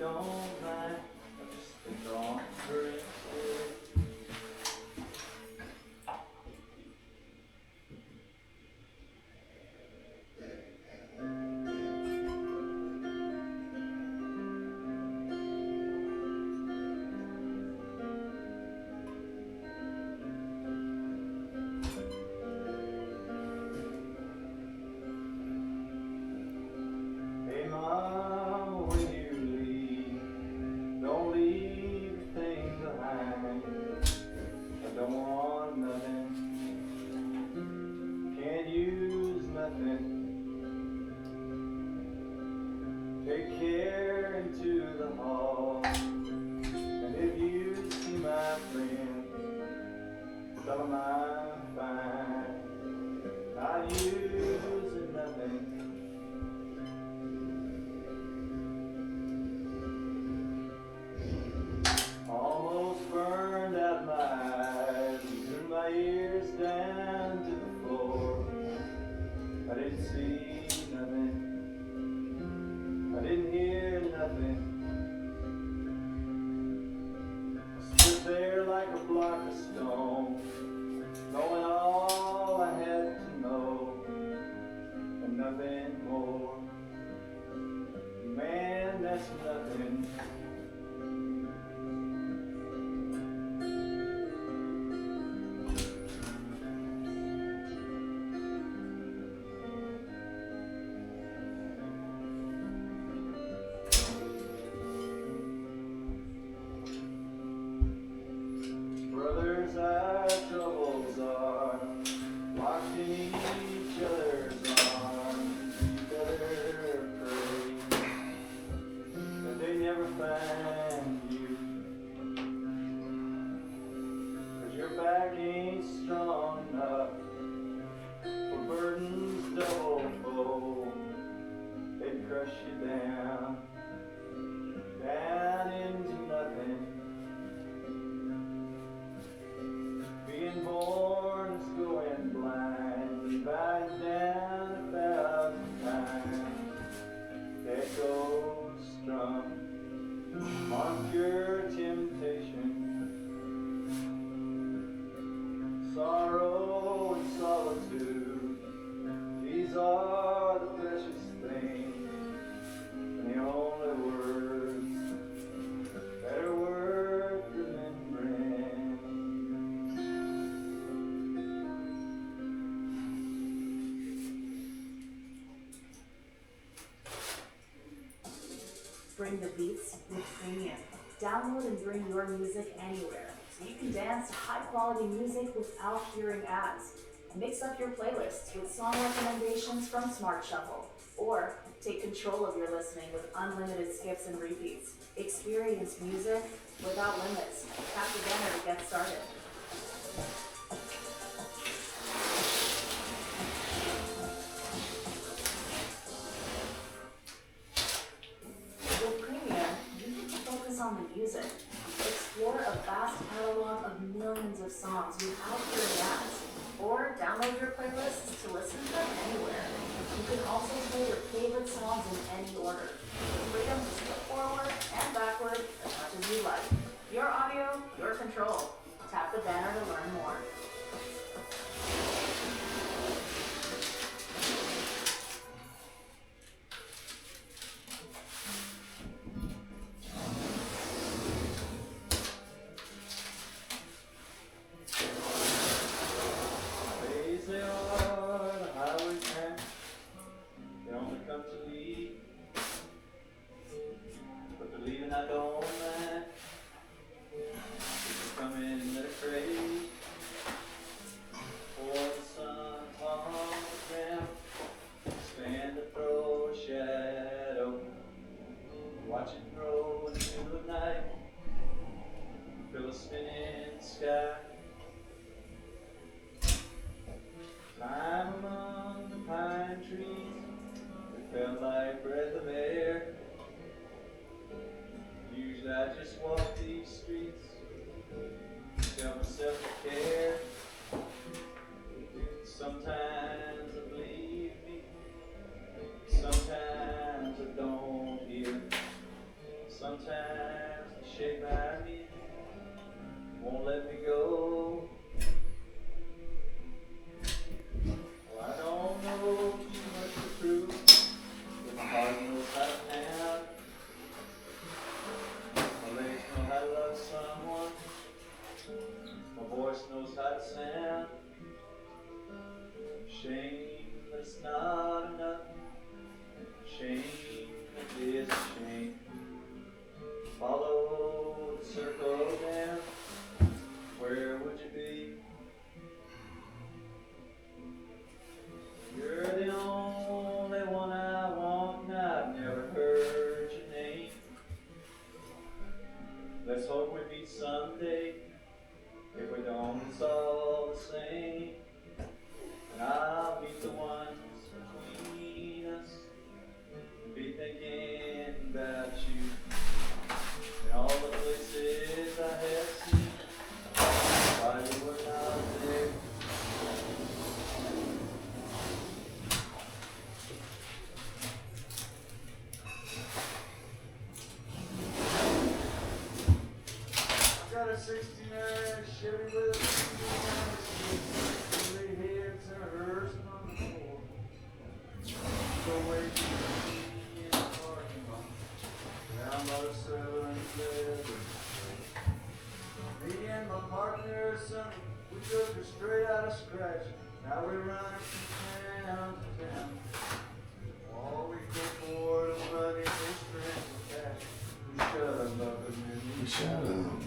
don't mind. I just been drawn to her instead. Hey Mom, when you leave, don't leave a thing behind. I don't want nothing, can't use nothing. Take care into the hall, and if you see my friends, tell them I'm fine, not using nothing. Almost burned out my eyes, threw my ears down to the floor. I didn't see nothing, I didn't hear nothing. I stood there like a block of stone, knowing all I had to know, and nothing more. Man, that's nothing. Brothers, our troubles are locked in each other's arms. You better pray that they never find you, 'cause your back ain't strong enough for burdens double fold. They'd crush you down, down into nothing. Being born is going blind, divided down 1,000 times. That goes strong on pure temptation. Sorrow and solitude, these are the precious things, and the only words that are worth remembering. Bring the beats with Premium. Download and bring your music anywhere, so you can dance to high-quality music without hearing ads. Mix up your playlists with song recommendations from Smart Shuffle, or take control of your listening with unlimited skips and repeats. Experience music without limits. Tap the banner to get started. With Premium, you get to focus on the music. Explore a vast catalog of millions of songs without hearing ads, or download your playlists to listen to them anywhere. You can also play your favorite songs in any order. Freedom to skip forward and backward as much as you like. Your audio, your control. Tap the banner to learn more. They are the highway tracks, they only come to leave, but the leaving I don't mind. People come in at a crate, pour the sun upon the ground, stand to throw a shadow, watch it grow into a night, fill a spinning sky. Climb among the pine trees, it felt like breath of air. Usually I just walk these streets, tell myself I care. Sometimes I believe me, sometimes I don't hear. Sometimes sometimes they shake my hand, won't let me go. Well, I don't know too much to prove, but my heart knows how to pound. My legs know how to love someone, my voice knows how to sound. Shame that it's not enough, shame that is a shame. Follow the circle down, where would you be? You're the only one I want, and I've never heard your name. Let's hope we meet someday. If we don't, it's all the same. And I'll meet the ones between us, and be thinking about you, and all the places I have seen, while you were not there. I've got a 69 Chevy with a 3 heads and a hearse on the floor. Go away to me in the parking lot, down by the 7-Eleven. Me and my partner, son, we took her straight out of scratch. Now we're running from town to town. All we go for the money, they strand the cash. We shut 'em up and then we Shut up.